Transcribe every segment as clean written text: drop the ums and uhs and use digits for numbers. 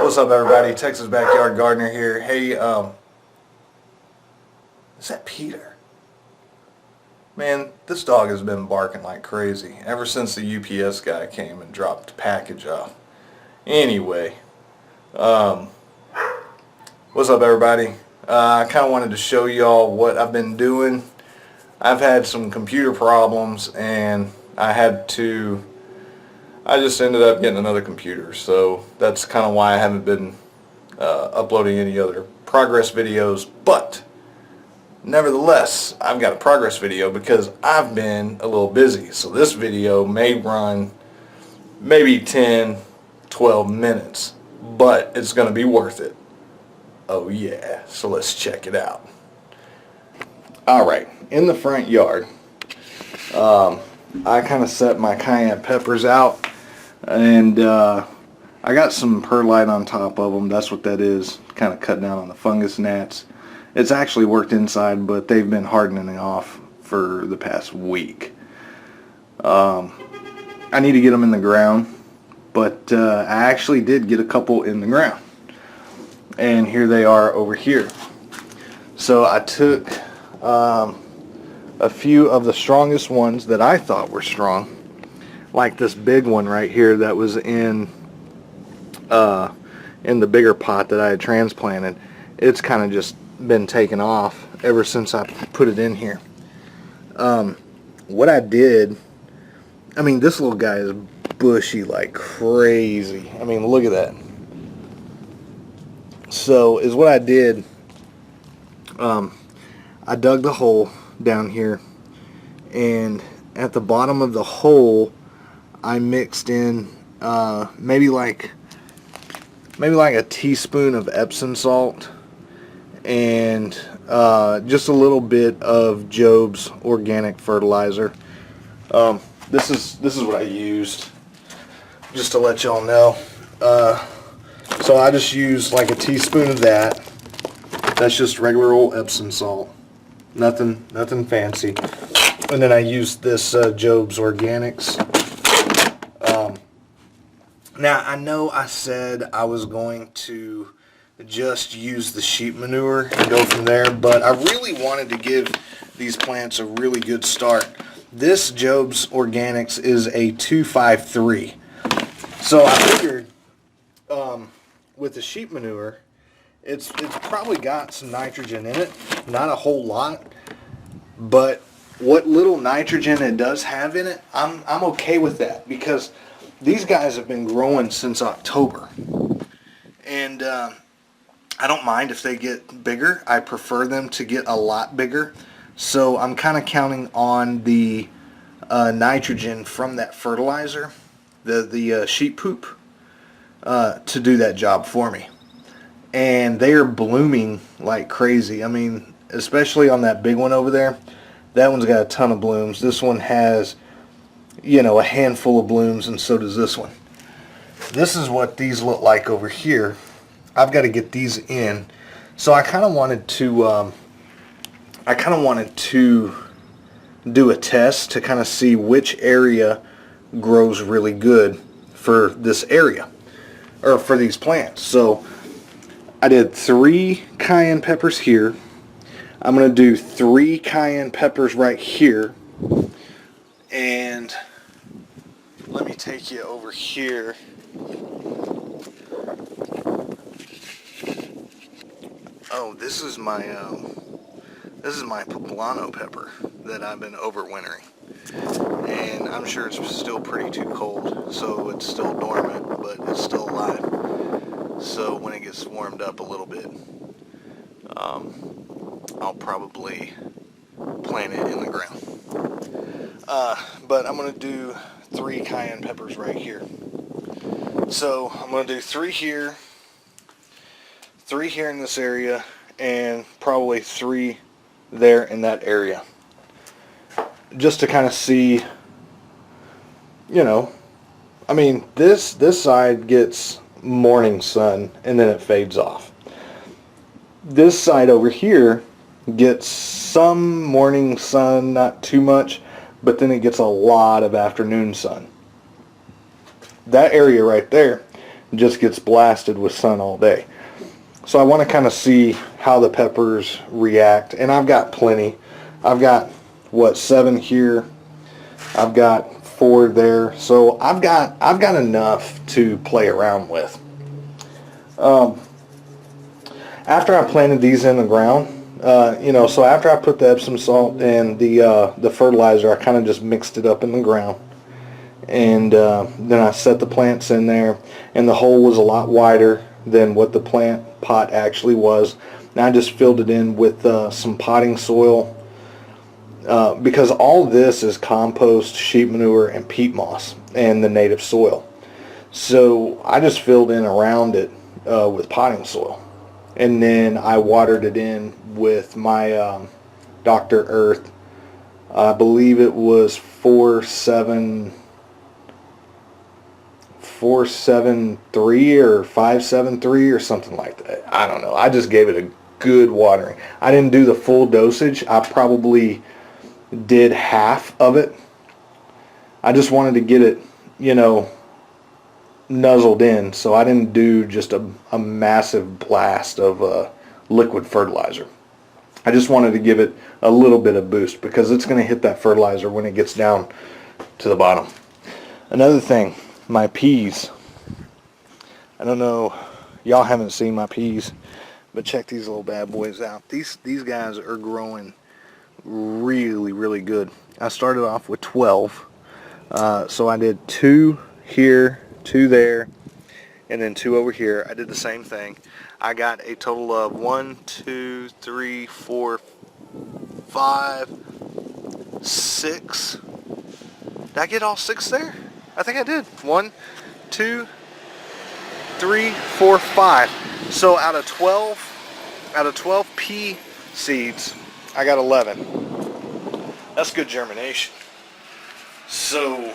What's up, everybody? Texas Backyard Gardener here. Hey, is that Peter? Man, this dog has been barking like crazy ever since the UPS guy came and dropped the package off. Anyway, what's up, everybody? I kind of wanted to show y'all what I've been doing. I've had some computer problems, and I just ended up getting another computer, so that's kind of why I haven't been uploading any other progress videos. But nevertheless, I've got a progress video because I've been a little busy, so this video may run maybe 10-12 minutes, but it's going to be worth it. Oh yeah, so let's check it out. Alright, in the front yard, I kind of set my cayenne peppers out, and I got some perlite on top of them. That's what that is, kind of cut down on the fungus gnats. It's actually worked inside, but they've been hardening off for the past week. I need to get them in the ground, but I actually did get a couple in the ground. And here they are over here. So I took a few of the strongest ones that I thought were strong, like this big one right here that was in the bigger pot that I had transplanted. It's kind of just been taken off ever since I put it in here. What I did, I mean, this little guy is bushy like crazy. I mean, look at that. So is what I did, I dug the hole down here, and at the bottom of the hole I mixed in maybe like a teaspoon of Epsom salt and just a little bit of Job's organic fertilizer. This is what I used, just to let y'all know. So I just used like a teaspoon of that. That's just regular old Epsom salt. Nothing fancy. And then I used this Job's Organics. Now, I know I said I was going to just use the sheep manure and go from there, but I really wanted to give these plants a really good start. This Job's Organics is a 253. So I figured with the sheep manure, it's probably got some nitrogen in it, not a whole lot, but what little nitrogen it does have in it, I'm okay with that, because these guys have been growing since October, and I don't mind if they get bigger. I prefer them to get a lot bigger, so I'm kind of counting on the nitrogen from that fertilizer, the sheep poop, to do that job for me. And they are blooming like crazy. I mean, especially on that big one over there. That one's got a ton of blooms. This one has, a handful of blooms, and so does this one. This is what these look like over here. I've got to get these in. So I kind of wanted to do a test to kind of see which area grows really good for this area, or for these plants. So I did 3 cayenne peppers here. I'm going to do 3 cayenne peppers right here. And let me take you over here. Oh, this is my poblano pepper that I've been overwintering. And I'm sure it's still pretty too cold, so it's still dormant, but it's still alive. So when it gets warmed up a little bit, I'll probably plant it in the ground. But I'm going to do 3 cayenne peppers right here. So I'm going to do 3 here, 3 here in this area, and probably 3 there in that area. Just to kind of see, I mean, this side gets morning sun and then it fades off. This side over here gets some morning sun, not too much, but then it gets a lot of afternoon sun. That area right there just gets blasted with sun all day. So I want to kind of see how the peppers react. And I've got plenty. I've got, what, 7 here. I've got 4 there. So I've got enough to play around with. After I planted these in the ground, so after I put the Epsom salt and the fertilizer, I kind of just mixed it up in the ground. And then I set the plants in there, and the hole was a lot wider than what the plant pot actually was. And I just filled it in with some potting soil, because all this is compost, sheep manure, and peat moss, and the native soil. So I just filled in around it with potting soil. And then I watered it in with my Dr. Earth. I believe it was 473 or 573 or something like that. I don't know. I just gave it a good watering. I didn't do the full dosage. I probably did half of it. I just wanted to get it, nuzzled in, so I didn't do just a massive blast of liquid fertilizer. I just wanted to give it a little bit of boost because it's going to hit that fertilizer when it gets down to the bottom. Another thing, my peas. I don't know, y'all haven't seen my peas, but check these little bad boys out. These guys are growing really, really good. I started off with 12, so I did 2 here, 2 there, and then 2 over here. I did the same thing. I got a total of 1, 2, 3, 4, 5, 6. Did I get all 6 there? I think I did. 1, 2, 3, 4, 5. So out of 12 pea seeds, I got 11. That's good germination. So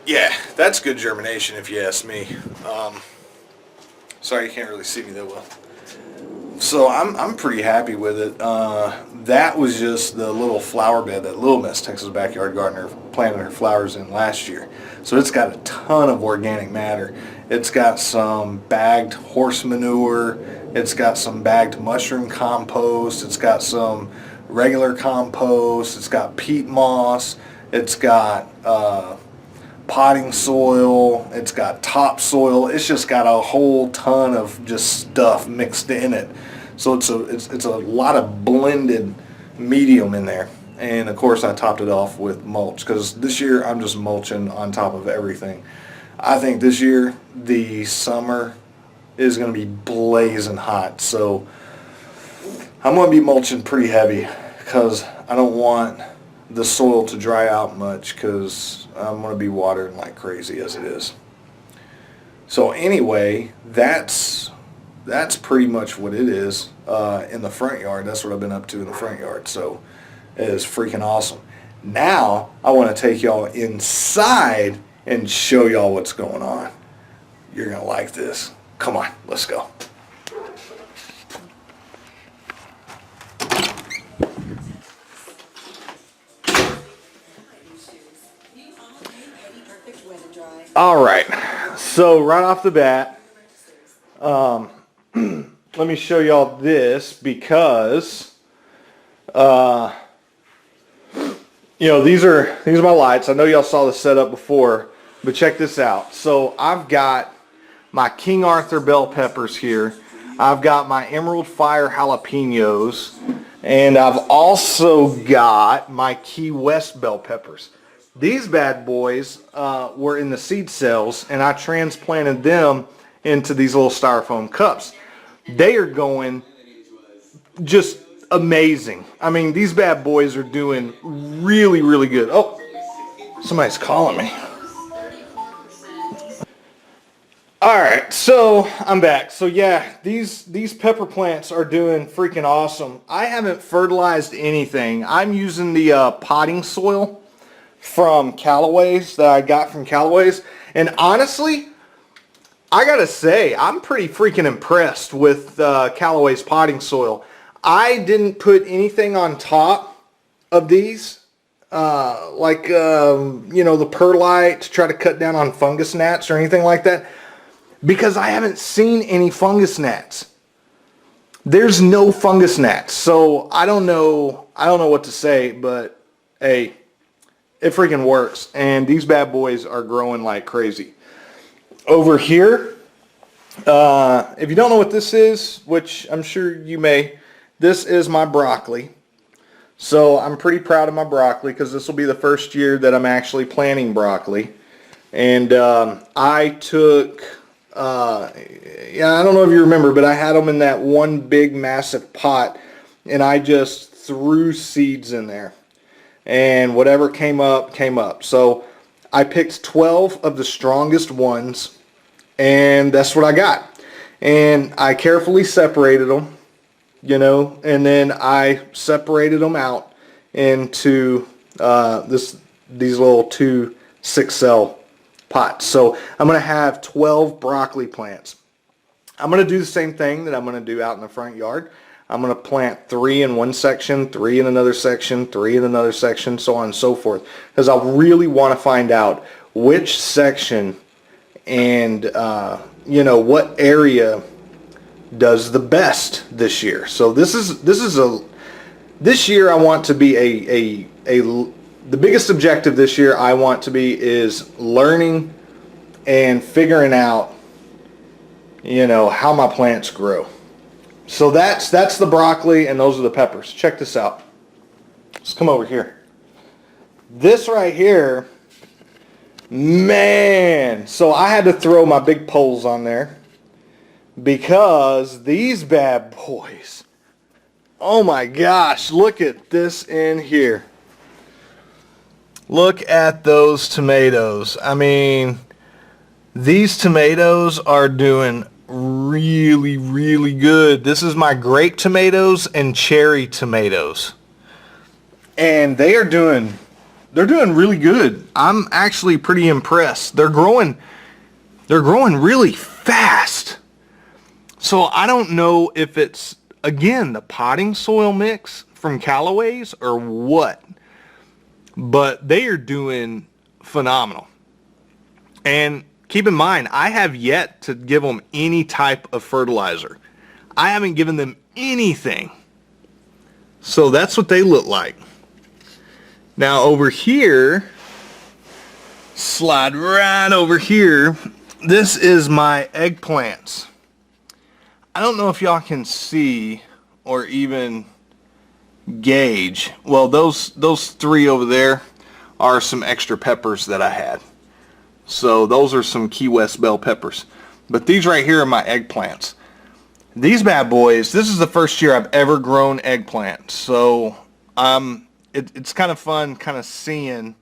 yeah, that's good germination if you ask me. Sorry you can't really see me that well. So I'm pretty happy with it. That was just the little flower bed that Little Miss, Texas Backyard Gardener, planted her flowers in last year. So it's got a ton of organic matter. It's got some bagged horse manure. It's got some bagged mushroom compost. It's got some regular compost. It's got peat moss. It's got potting soil, it's got topsoil. It's just got a whole ton of just stuff mixed in it. So it's a lot of blended medium in there. And of course I topped it off with mulch, because this year I'm just mulching on top of everything. I think this year the summer is going to be blazing hot, so I'm going to be mulching pretty heavy because I don't want the soil to dry out much, because I'm going to be watering like crazy as it is. So anyway, that's pretty much what it is in the front yard. That's what I've been up to in the front yard. So it is freaking awesome. Now I want to take y'all inside and show y'all what's going on. You're going to like this. Come on, let's go. All right, so right off the bat, let me show y'all this, because these are my lights. I know y'all saw the setup before, but check this out. So I've got my King Arthur bell peppers here. I've got my Emerald Fire jalapenos, and I've also got my Key West bell peppers. These bad boys were in the seed cells, and I transplanted them into these little styrofoam cups. They are going just amazing. I mean, these bad boys are doing really, really good. Oh, somebody's calling me. Alright, so I'm back. So yeah, these pepper plants are doing freaking awesome. I haven't fertilized anything. I'm using the potting soil from Callaway's that I got from Callaway's, and honestly, I gotta say, I'm pretty freaking impressed with Callaway's potting soil. I didn't put anything on top of these the perlite to try to cut down on fungus gnats or anything like that, because I haven't seen any fungus gnats. There's no fungus gnats, so I don't know what to say, but hey, it freaking works, and these bad boys are growing like crazy. Over here, if you don't know what this is, which I'm sure you may, this is my broccoli. So I'm pretty proud of my broccoli because this will be the first year that I'm actually planting broccoli. And I took, I don't know if you remember, but I had them in that one big massive pot, and I just threw seeds in there. And whatever came up, came up. So I picked 12 of the strongest ones, and that's what I got. And I carefully separated them, and then I separated them out into these little 2 6-cell pots. So I'm going to have 12 broccoli plants. I'm going to do the same thing that I'm going to do out in the front yard. I'm going to plant 3 in one section, 3 in another section, 3 in another section, so on and so forth. Because I really want to find out which section and, what area does the best this year. So this year I want to be the biggest objective this year I want to be is learning and figuring out, how my plants grow. So that's the broccoli, and those are the peppers. Check this out. Let's come over here. This right here, man. So I had to throw my big poles on there because these bad boys, oh my gosh, look at this in here. Look at those tomatoes. I mean, these tomatoes are doing really, really good. This is my grape tomatoes and cherry tomatoes. And they're doing really good. I'm actually pretty impressed. They're growing really fast. So I don't know if it's, again, the potting soil mix from Callaway's or what, but they are doing phenomenal. And keep in mind, I have yet to give them any type of fertilizer. I haven't given them anything. So that's what they look like. Now over here, slide right over here, this is my eggplants. I don't know if y'all can see or even gauge. Well, those 3 over there are some extra peppers that I had. So those are some Key West bell peppers. But these right here are my eggplants. These bad boys, this is the first year I've ever grown eggplant. So it's kind of fun kind of seeing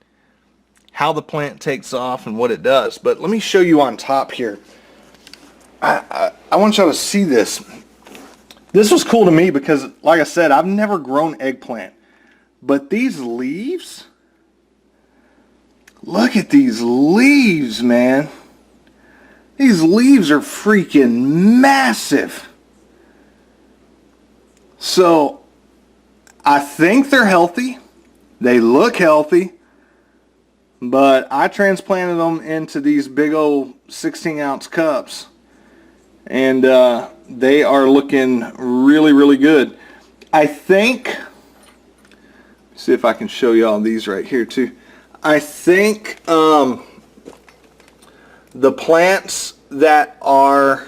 how the plant takes off and what it does. But let me show you on top here. I want y'all to see this. This was cool to me because, like I said, I've never grown eggplant. But these leaves, look at these leaves, man. These leaves are freaking massive. So, I think they're healthy. They look healthy. But I transplanted them into these big old 16-ounce cups. And they are looking really, really good. I think, see if I can show you all these right here too. I think the plants that are,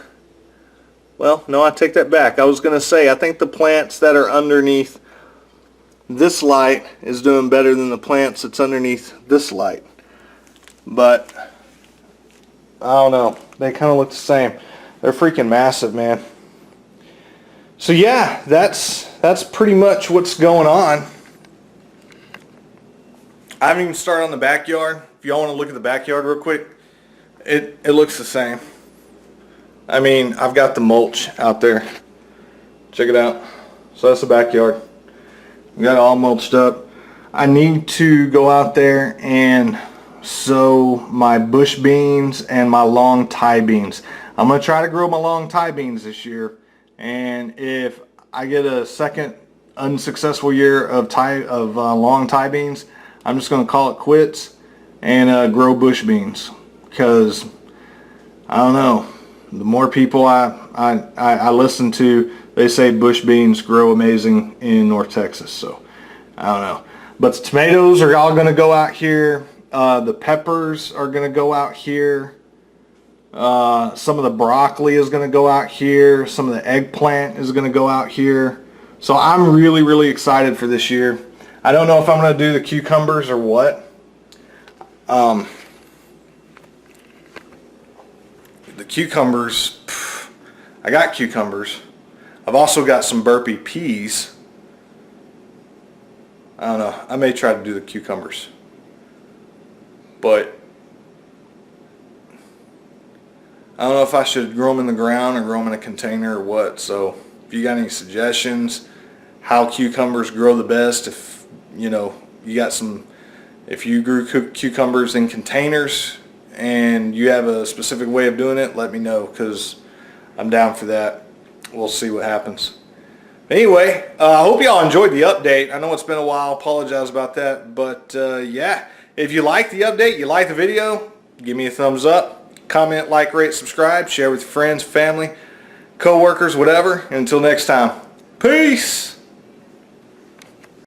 well, no, I take that back. I was going to say, I think the plants that are underneath this light is doing better than the plants that's underneath this light. But I don't know. They kind of look the same. They're freaking massive, man. So yeah, that's pretty much what's going on. I haven't even started on the backyard. If y'all want to look at the backyard real quick, it looks the same. I mean, I've got the mulch out there. Check it out. So that's the backyard. We got it all mulched up. I need to go out there and sow my bush beans and my long Thai beans. I'm going to try to grow my long Thai beans this year, and if I get a second unsuccessful year of long Thai beans, I'm just going to call it quits and grow bush beans, because I don't know, the more people I listen to, they say bush beans grow amazing in North Texas. So I don't know, but the tomatoes are all going to go out here. The peppers are going to go out here. Some of the broccoli is going to go out here. Some of the eggplant is going to go out here. So I'm really, really excited for this year. I don't know if I'm going to do the cucumbers or what. The cucumbers, I got cucumbers. I've also got some burpee peas. I don't know. I may try to do the cucumbers. But I don't know if I should grow them in the ground or grow them in a container or what. So if you got any suggestions how cucumbers grow the best, if you know you got some, if you grew cucumbers in containers and you have a specific way of doing it, let me know, because I'm down for that. We'll see what happens. Anyway, I hope y'all enjoyed the update. I know it's been a while. Apologize about that. But yeah, if you like the update, you like the video, give me a thumbs up. Comment, like, rate, subscribe. Share with your friends, family, co-workers, whatever. And until next time, peace.